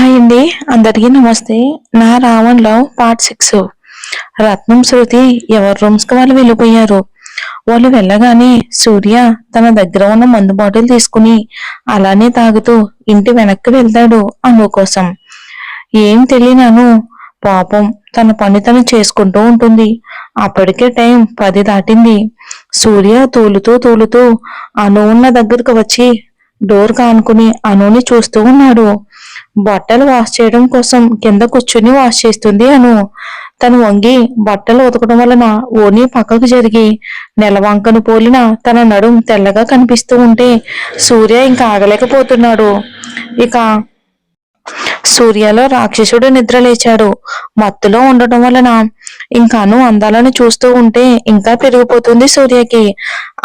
Hi అండి. అందరికీ నమస్తే. నా రావణ్ లవ్ పార్ట్ 6. రత్నం, శృతి ఎవరి రూమ్స్ కి వాళ్ళు వెళ్ళిపోయారు. వాళ్ళు వెళ్ళగానే సూర్య తన దగ్గర ఉన్న మందు బాటిల్ తీసుకుని అలానే తాగుతూ ఇంటి వెనక్కి వెళ్తాడు అను కోసం. ఏం తెలియని అను పాపం తన పని తను చేసుకుంటూ ఉంటుంది. అప్పటికే టైం 10 దాటింది. సూర్య తోలుతూ అను ఉన్న దగ్గరకు వచ్చి డోర్ కానుకుని అనుని చూస్తూ ఉన్నాడు. బట్టలు వాష్ చేయడం కోసం కింద కూర్చుని వాష్ చేస్తుంది అను. తను వంగి బట్టలు ఉతకడం వలన ఓని పక్కకు జరిగి నెలవంకను పోలిన తన నడుం తెల్లగా కనిపిస్తూ ఉంటే సూర్య ఇంకా ఆగలేకపోతున్నాడు. ఇక సూర్యలో రాక్షసుడు నిద్ర లేచాడు. మత్తులో ఉండటం వలన ఇంకాను అందాలను చూస్తూ ఉంటే ఇంకా పెరిగిపోతుంది సూర్యకి.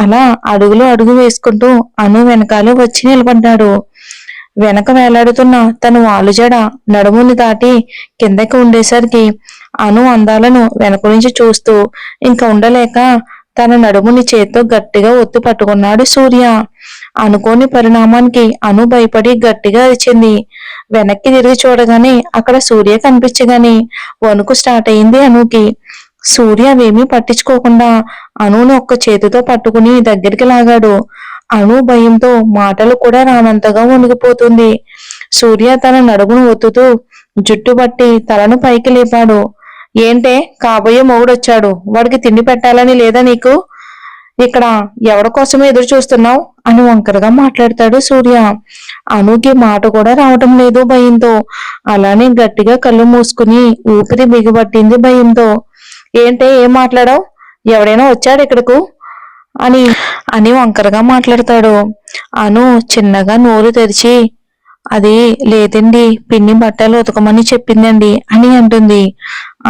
అలా అడుగు వేసుకుంటూ అను వెనకాలే వచ్చి నిలబడ్డాడు. వెనక వేలాడుతున్న తన వాలుజడ నడుముని దాటి కిందకి ఉండేసరికి అను అందాలను వెనక నుంచి చూస్తూ ఇంకా ఉండలేక తన నడుముని చేత్తో గట్టిగా ఒత్తి పట్టుకున్నాడు సూర్య. అనుకోని పరిణామానికి అను భయపడి గట్టిగా అరిచింది. వెనక్కి తిరిగి చూడగానే అక్కడ సూర్య కనిపించగానే వణుకు స్టార్ట్ అయింది అనుకి. సూర్య అవేమీ పట్టించుకోకుండా అనుని ఒక్క చేతితో పట్టుకుని దగ్గరికి లాగాడు. అను భయంతో మాటలు కూడా రానంతగా వణిగిపోతుంది. సూర్య తన నడుమును ఒత్తుతూ జుట్టు పట్టి తలను పైకి లేపాడు. ఏంటే, కాబోయే మొగుడొచ్చాడు, వాడికి తిండి పెట్టాలని లేదా నీకు? ఇక్కడ ఎవరి కోసమో ఎదురు చూస్తున్నావు అని వంకరగా మాట్లాడతాడు సూర్య. అనుకి మాట కూడా రావటం లేదు భయంతో. అలానే గట్టిగా కళ్ళు మూసుకుని ఊపిరి బిగిపట్టింది భయంతో. ఏంటే, ఏం మాట్లాడావు? ఎవడైనా వచ్చాడు ఇక్కడకు అని అని వంకరగా మాట్లాడతాడు. అను చిన్నగా నోరు తెరిచి అది లేదండి, పిన్ని బట్టలు ఉతకమని చెప్పిందండి అని అంటుంది.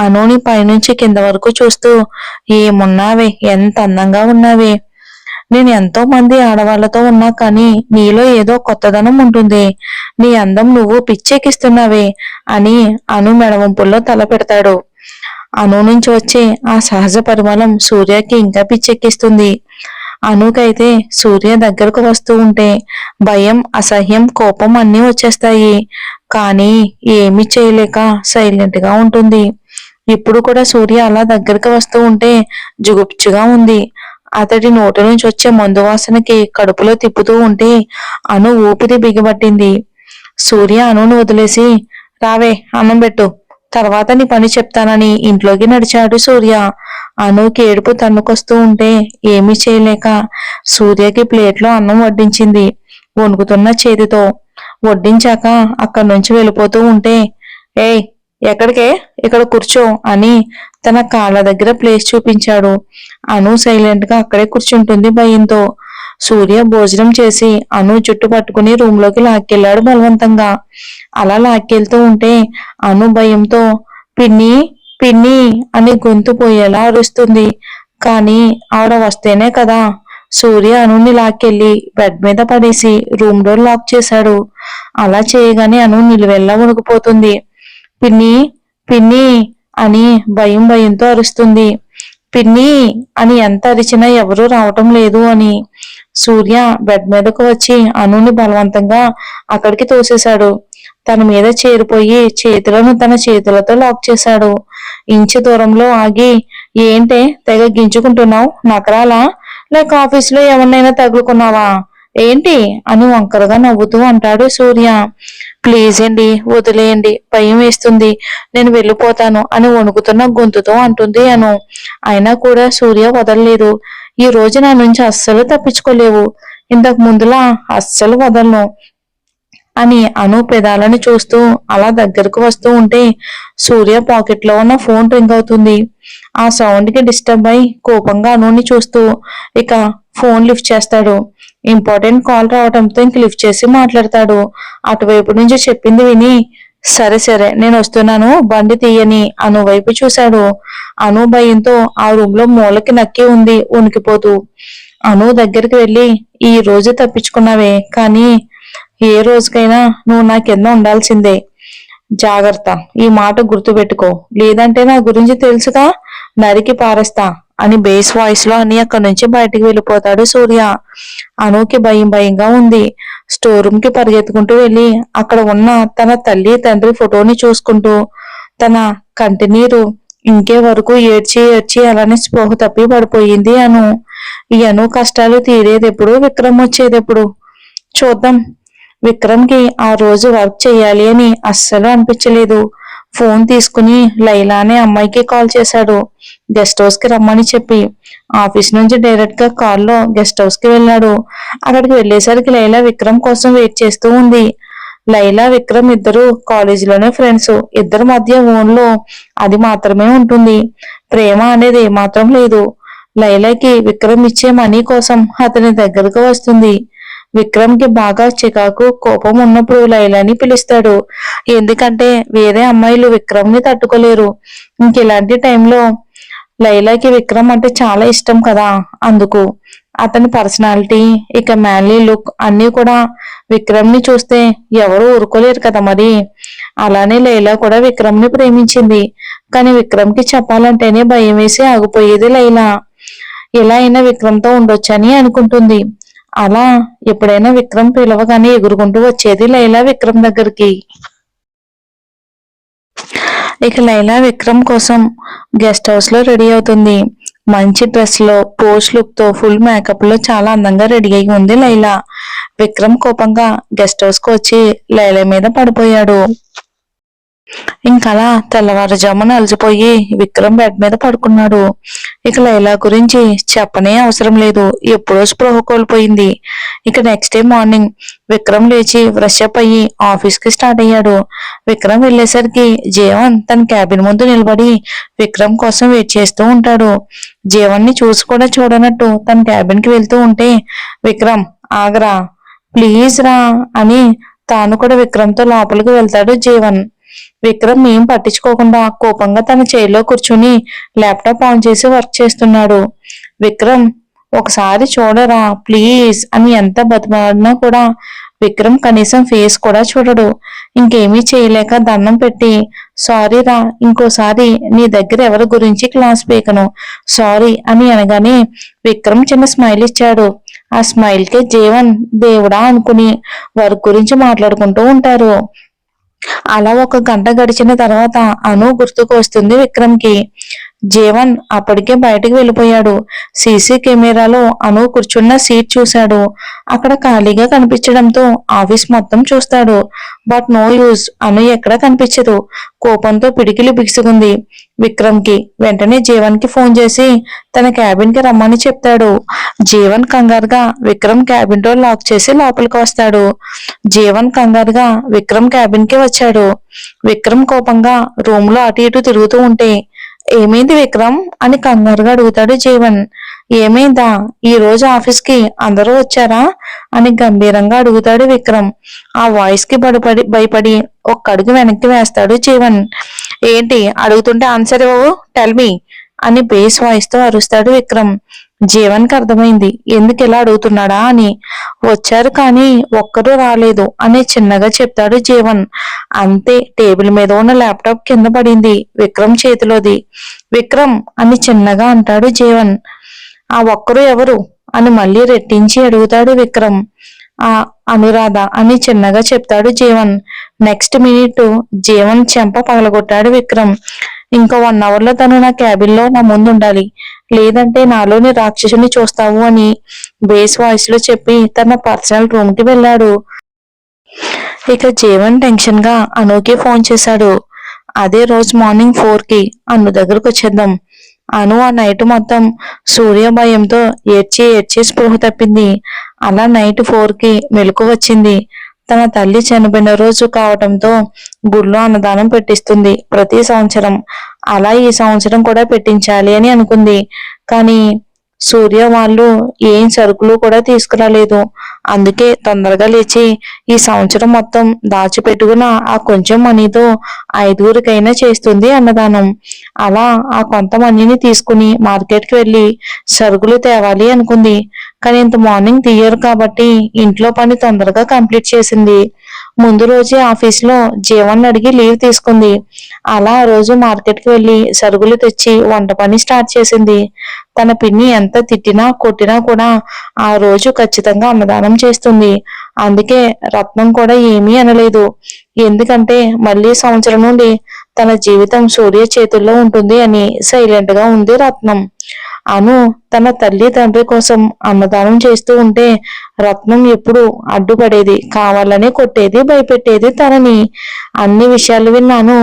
అనుని పైనుంచి కింద వరకు చూస్తూ ఏమున్నావే, ఎంత అందంగా ఉన్నావే. నేను ఎంతో మంది ఆడవాళ్లతో ఉన్నా కానీ నీలో ఏదో కొత్తదనం ఉంటుంది. నీ అందం నువ్వు పిచ్చెక్కిస్తున్నావే అని అను మెడవంపుల్లో తల పెడతాడు. అను నుంచి వచ్చే ఆ సహజ పరిమళం సూర్యకి ఇంకా పిచ్చెక్కిస్తుంది. అనుకైతే సూర్య దగ్గరకు వస్తూ ఉంటే భయం, అసహ్యం, కోపం అన్నీ వచ్చేస్తాయి. కానీ ఏమీ చేయలేక సైలెంట్ గా ఉంటుంది. ఇప్పుడు కూడా సూర్య అలా దగ్గరకు వస్తూ ఉంటే జుగుప్చుగా ఉంది. అతడి నోటి నుంచి వచ్చే మందు వాసనకి కడుపులో తిప్పుతూ ఉంటే అను ఊపిరి బిగిపట్టింది. సూర్య అనును వదిలేసి రావే అన్నం పెట్టు, తర్వాత నీ పని చెప్తానని ఇంట్లోకి నడిచాడు సూర్య. అనుకి ఏడుపు తన్నుకొస్తూ ఉంటే ఏమీ చేయలేక సూర్యకి ప్లేట్లో అన్నం వడ్డించింది వణుకుతున్న చేతితో. వడ్డించాక అక్కడి నుంచి వెళ్ళిపోతూ ఉంటే ఏయ్ ఎక్కడికే, ఇక్కడ కూర్చో అని తన కాళ్ళ దగ్గర ప్లేస్ చూపించాడు. అను సైలెంట్ గా అక్కడే కూర్చుంటుంది భయంతో. సూర్య భోజనం చేసి అను జుట్టు పట్టుకుని రూమ్ లోకి లాక్కెళ్ళాడు బలవంతంగా. అలా లాక్కెళ్తూ ఉంటే అను భయంతో పిన్ని పిన్ని అని గొంతు పోయేలా అరుస్తుంది. కానీ ఆవిడ వస్తేనే కదా. సూర్య అనుని లాక్కెళ్ళి బెడ్ మీద పడేసి రూమ్ డోర్ లాక్ చేశాడు. అలా చేయగానే అను నిలువెల్లా వణుకుపోతుంది. పిన్ని పిన్ని అని భయంతో అరుస్తుంది. పిన్ని అని ఎంత అరిచినా ఎవరూ రావటం లేదు అని. సూర్య బెడ్ మీదకు వచ్చి అనుని బలవంతంగా అక్కడికి తోసేశాడు. తన మీద చేరిపోయి చేతులను తన చేతులతో లాక్ చేశాడు. ఇంచు దూరంలో ఆగి ఏంటే తెగ గింజుకుంటున్నావు, నకరాలా లేక ఆఫీసులో ఎవరినైనా తగులుకున్నావా ఏంటి అని వంకరగా నవ్వుతూ అంటాడు సూర్య. ప్లీజ్ అండి, వదిలేయండి, భయం వేస్తుంది, నేను వెళ్ళిపోతాను అని వణుకుతున్న గొంతుతో అంటుంది అను. అయినా కూడా సూర్య వదలలేదు. ఈ రోజు నా నుంచి అస్సలు తప్పించుకోలేవు, ఇంతకు ముందులా అస్సలు వదలను అని అను పెదాలను చూస్తూ అలా దగ్గరకు వస్తూ ఉంటే సూర్య పాకెట్ లో ఉన్న ఫోన్ రింగ్ అవుతుంది. ఆ సౌండ్ కి డిస్టర్బ్ అయి కోపంగా అనుని చూస్తూ ఇక ఫోన్ లిఫ్ట్ చేస్తాడు. ఇంపార్టెంట్ కాల్ రావడంతో ఇంక లిఫ్ట్ చేసి మాట్లాడతాడు. అటువైపు నుంచి చెప్పింది విని సరే సరే నేను వస్తున్నాను, బండి తీయని అను వైపు చూశాడు. అను భయంతో ఆ రూమ్ లో మూలకి నక్కి ఉంది వణికిపోతూ. అను దగ్గరికి వెళ్ళి ఈ రోజు తప్పించుకున్నావే, కానీ ఏ రోజుకైనా నువ్వు నా కింద ఉండాల్సిందే, జాగ్రత్త, ఈ మాట గుర్తుపెట్టుకో, లేదంటే నా గురించి తెలుసుగా, నరికి పారేస్తా అని బేస్ వాయిస్ లో అని అక్కడి నుంచి బయటికి వెళ్ళిపోతాడు సూర్య. అనుకి భయం భయంగా ఉంది. స్టోర్ రూమ్ కి పరిగెత్తుకుంటూ వెళ్ళి అక్కడ ఉన్న తన తల్లి తండ్రి ఫోటోని చూసుకుంటూ తన కంటినీరు ఇంకే వరకు ఏడ్చి ఏడ్చి అలానే స్పృహ తప్పి పడిపోయింది ఈ కష్టాలు తీరేదెప్పుడు, విక్రమ్ వచ్చేదెప్పుడు చూద్దాం. విక్రమ్ కి ఆ రోజు వర్క్ చేయాలి అని అస్సలు అనిపించలేదు. ఫోన్ తీసుకుని లైలా అనే అమ్మాయికి కాల్ చేశాడు, గెస్ట్ హౌస్ కి రమ్మని చెప్పి. ఆఫీస్ నుంచి డైరెక్ట్ గా కాల్లో గెస్ట్ హౌస్ కి వెళ్ళాడు. అక్కడికి వెళ్లేసరికి లైలా విక్రమ్ కోసం వెయిట్ చేస్తూ ఉంది. లైలా విక్రమ్ ఇద్దరు కాలేజీలోనే ఫ్రెండ్స్. ఇద్దరి మధ్య ఓన్లో అది మాత్రమే ఉంటుంది. ప్రేమ అనేది ఏమాత్రం లేదు. లైలాకి విక్రమ్ ఇచ్చే మనీ కోసం అతని దగ్గరకు వస్తుంది. విక్రమ్ కి బాగా చికాకు కోపం ఉన్నప్పుడు లైలాని పిలుస్తాడు. ఎందుకంటే వేరే అమ్మాయిలు విక్రమ్ ని తట్టుకోలేరు. ఇలాంటి టైంలో లైలాకి విక్రమ్ అంటే చాలా ఇష్టం కదా, అందుకు. అతని పర్సనాలిటీ, ఇక మ్యాన్లీ లుక్ అన్నీ కూడా విక్రమ్ ని చూస్తే ఎవరు ఊరుకోలేరు కదా మరి. అలానే లైలా కూడా విక్రమ్ ని ప్రేమించింది. కానీ విక్రమ్ కి చెప్పాలంటేనే భయం వేసి ఆగిపోయేది లైలా. ఎలా అయినా విక్రమ్ తో ఉండొచ్చని అనుకుంటుంది. అలా ఎప్పుడైనా విక్రమ్ పిలవగానే ఎగురుకుంటూ వచ్చేది లైలా విక్రమ్ దగ్గరికి. ఇక లైలా విక్రమ్ కోసం గెస్ట్ హౌస్ లో రెడీ అవుతుంది. మంచి డ్రెస్ లో, పోస్ట్ లుక్ తో, ఫుల్ మేకప్ లో చాలా అందంగా రెడీ అయి ఉంది లైలా. విక్రమ్ కోపంగా గెస్ట్ హౌస్ కు వచ్చి లైలా మీద పడిపోయాడు. ఇంకలా తెల్లవారుజామున అలసిపోయి విక్రమ్ బెడ్ మీద పడుకున్నాడు. ఇక లైలా గురించి చెప్పనే అవసరం లేదు, ఎప్పుడో స్పృహ కోల్పోయింది. ఇక నెక్స్ట్ డే మార్నింగ్ విక్రమ్ లేచి ఫ్రెష్ అప్ అయ్యి ఆఫీస్ కి స్టార్ట్ అయ్యాడు. విక్రమ్ వెళ్లేసరికి జీవన్ తన క్యాబిన్ ముందు నిలబడి విక్రమ్ కోసం వెయిట్ చేస్తూ ఉంటాడు. జీవన్ ని చూసి కూడా చూడనట్టు తన క్యాబిన్ కి వెళ్తూ ఉంటే, విక్రమ్ ఆగరా, ప్లీజ్ రా అని తాను కూడా విక్రమ్ తో లోపలికి వెళ్తాడు జీవన్. విక్రమ్ ఏం పట్టించుకోకుండా కోపంగా తన చైర్లో కూర్చుని ల్యాప్టాప్ ఆన్ చేసి వర్క్ చేస్తున్నాడు. విక్రమ్ ఒకసారి చూడరా ప్లీజ్ అని ఎంత బతిమాడినా కూడా విక్రమ్ కనీసం ఫేస్ కూడా చూడడు. ఇంకేమీ చేయలేక దండం పెట్టి, సారీ రా, ఇంకోసారి నీ దగ్గర ఎవరి గురించి క్లాస్ పీకను, సారీ అని అనగానే విక్రమ్ చిన్న స్మైల్ ఇచ్చాడు. ఆ స్మైల్ కే జీవన్ దేవుడా అనుకుని వర్క్ గురించి మాట్లాడుకుంటూ ఉంటారు. అలా ఒక గంట గడిచిన తర్వాత అను గుర్తుకు వస్తుంది విక్రమ్ కి. జీవన్ అప్పటికే బయటికి వెళ్ళిపోయాడు. సీసీ కెమెరాలో అను కూర్చున్న సీట్ చూశాడు. అక్కడ ఖాళీగా కనిపించడంతో ఆఫీస్ మొత్తం చూస్తాడు. బట్ నో యూజ్, అను ఎక్కడా కనిపించదు. కోపంతో పిడికిలి బిగుసుకుంది విక్రమ్ కి. వెంటనే జీవన్ కి ఫోన్ చేసి తన క్యాబిన్ కి రమ్మని చెప్తాడు. జీవన్ కంగారుగా విక్రమ్ క్యాబిన్ డోర్ లాక్ చేసి లోపలికి వస్తాడు. జీవన్ కంగారుగా విక్రమ్ క్యాబిన్ కి వచ్చాడు. విక్రమ్ కోపంగా రూమ్ లో అటు ఇటు తిరుగుతూ ఉంటే, ఏమైంది విక్రమ్ అని కంగారుగా అడుగుతాడు జీవన్. ఏమైందా, ఈ రోజు ఆఫీస్ కి అందరూ వచ్చారా అని గంభీరంగా అడుగుతాడు విక్రమ్. ఆ వాయిస్ కి భయపడి ఒక్క అడుగు వెనక్కి వేస్తాడు జీవన్. ఏంటి అడుగుతుంటే ఆన్సర్ ఇవ్వవు, టెల్ మీ అని బేస్ వాయిస్ తో అరుస్తాడు విక్రమ్. జీవన్ కి అర్థమైంది ఎందుకు ఇలా అడుగుతున్నాడా అని. వచ్చారు కానీ ఒక్కరూ రాలేదు అని చిన్నగా చెప్తాడు జీవన్. అంతే, టేబుల్ మీద ఉన్న ల్యాప్టాప్ కింద పడింది విక్రమ్ చేతిలోది. విక్రమ్ అని చిన్నగా అంటాడు జీవన్. ఆ ఒక్కరు ఎవరు అని మళ్ళీ రెట్టించి అడుగుతాడు విక్రమ్. ఆ అనురాధ అని చిన్నగా చెప్తాడు జీవన్. నెక్స్ట్ మినిట్ జీవన్ చెంప పగలగొట్టాడు విక్రమ్. ఇంకో 1 అవర్ లో తను నా క్యాబిన్ లో నా ముందు ఉండాలి, లేదంటే నాలోని రాక్షసుని చూస్తావు అని బేస్ వాయిస్ లో చెప్పి తన పర్సనల్ రూమ్ కి వెళ్ళాడు. ఇక జీవన్ టెన్షన్ గా అనుకి ఫోన్ చేశాడు. అదే రోజు మార్నింగ్ 4 కి అను దగ్గరకు వచ్చేద్దాం. అను ఆ నైట్ మొత్తం సూర్య భయంతో ఏడ్చి ఏడ్చి స్పృహ తప్పింది. అలా నైట్ 4 కి మెలకు వచ్చింది. తన తల్లి చనిపోయిన రోజు కావటంతో గుడిలో అన్నదానం పెట్టిస్తుంది ప్రతి సంవత్సరం. అలా ఈ సంవత్సరం కూడా పెట్టించాలి అని అనుకుంది. కానీ సూర్య వాళ్ళు ఏం సరుకులు కూడా తీసుకురాలేదు. అందుకే తొందరగా లేచి ఈ సంవత్సరం మొత్తం దాచిపెట్టుకున్న ఆ కొంచెం మనీతో 5గురికైనా చేస్తుంది అన్నదానం. అలా ఆ కొంత మనీని తీసుకుని మార్కెట్కి వెళ్ళి సరుకులు తేవాలి అనుకుంది. కానీ ఇంత మార్నింగ్ తీయరు కాబట్టి ఇంట్లో పని తొందరగా కంప్లీట్ చేసింది. ముందు రోజే ఆఫీస్లో జీవన్ అడిగి లీవ్ తీసుకుంది. అలా ఆ రోజు మార్కెట్కి వెళ్ళి సరుకులు తెచ్చి వంట పని స్టార్ట్ చేసింది. తన పిన్ని ఎంత తిట్టినా కొట్టినా కూడా ఆ రోజు ఖచ్చితంగా అన్నదానం చేస్తుంది. అందుకే రత్నం కూడా ఏమీ అనలేదు. ఎందుకంటే మళ్ళీ సంవత్సరం నుండి తన జీవితం సూర్య చేతుల్లో ఉంటుంది అని సైలెంట్ గా ఉంది రత్నం. అను తన తల్లి తండ్రి కోసం అన్నదానం చేస్తూ ఉంటే రత్నం ఎప్పుడు అడ్డుపడేది, కావాలని కొట్టేది, భయపెట్టేది తనని. అన్ని విషయాలు విన్నాను.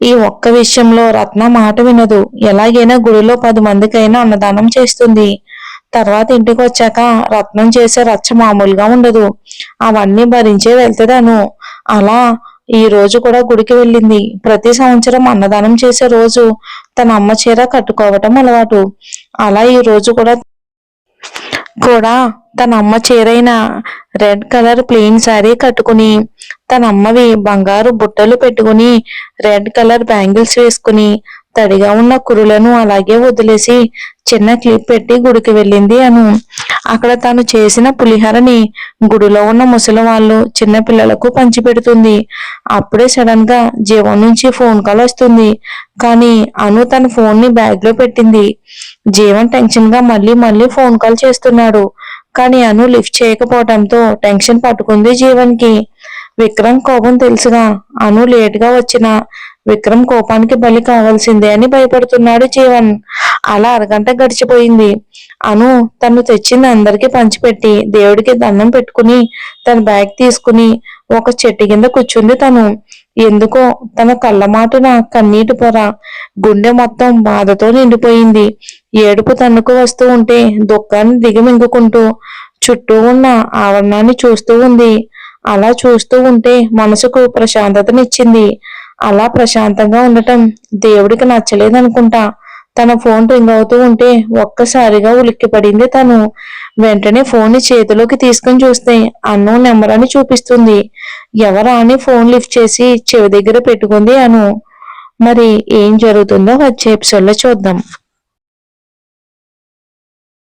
ఈ ఒక్క విషయంలో రత్న మాట వినదు. ఎలాగైనా గుడిలో 10 మందికైనా అన్నదానం చేస్తుంది. తర్వాత ఇంటికి వచ్చాక రత్నం చేసే రచ్చ మామూలుగా ఉండదు. అవన్నీ భరించే వెళ్తుందాను. అలా ఈ రోజు కూడా గుడికి వెళ్ళింది. ప్రతి సంవత్సరం అన్నదానం చేసే రోజు తన అమ్మ చీర కట్టుకోవటం అలవాటు. అలా ఈ రోజు కూడా తన అమ్మ చీరైన రెడ్ కలర్ ప్లెయిన్ శారీ కట్టుకుని, తన అమ్మవి బంగారు బుట్టలు పెట్టుకుని, రెడ్ కలర్ బ్యాంగిల్స్ వేసుకుని, తడిగా ఉన్న కురులను అలాగే వదిలేసి చిన్న క్లిప్ పెట్టి గుడికి వెళ్ళింది అను. అక్కడ తాను చేసిన పులిహోరని గుడిలో ఉన్న ముసలి వాళ్ళు చిన్న పిల్లలకు పంచిపెడుతుంది. అప్పుడే సడన్ గా జీవం నుంచి ఫోన్ కాల్ వస్తుంది. కానీ అను తన ఫోన్ ని బ్యాగ్ లో పెట్టింది. జీవన్ టెన్షన్ గా మళ్ళీ మళ్ళీ ఫోన్ కాల్ చేస్తున్నాడు. కానీ అను లిఫ్ట్ చేయకపోవడంతో టెన్షన్ పట్టుకుంది జీవన్ కి. విక్రమ్ కోపం తెలుసుగా అను లేట్ గా వచ్చిన విక్రమ్ కోపానికి బలి కావాల్సిందే అని భయపడుతున్నాడు జీవన్. అలా అరగంట గడిచిపోయింది. అను తను తెచ్చింది అందరికీ పంచిపెట్టి దేవుడికి దండం పెట్టుకుని తన బ్యాగ్ తీసుకుని ఒక చెట్టు కింద కూర్చుంది తను. ఎందుకో తన కళ్ళ మాటున కన్నీటి పొర, గుండె మొత్తం బాధతో నిండిపోయింది. ఏడుపు తన్నుకు వస్తూ ఉంటే దుఃఖాన్ని దిగమింగుకుంటూ చుట్టూ ఉన్న ఆవరణాన్ని చూస్తూ ఉంది. అలా చూస్తూ ఉంటే మనసుకు ప్రశాంతతనిచ్చింది. అలా ప్రశాంతంగా ఉండటం దేవుడికి నచ్చలేదనుకుంటా. తన ఫోన్ రింగ్ అవుతూ ఉంటే ఒక్కసారిగా ఉలిక్కిపడింది తను. వెంటనే ఫోన్ ని చేతిలోకి తీసుకుని చూస్తే అన్నోన్ నెంబర్ అని చూపిస్తుంది. ఎవరా అని ఫోన్ లిఫ్ట్ చేసి చెవి దగ్గర పెట్టుకుంది అను. మరి ఏం జరుగుతుందో వచ్చే ఎపిసోడ్ లో చూద్దాం.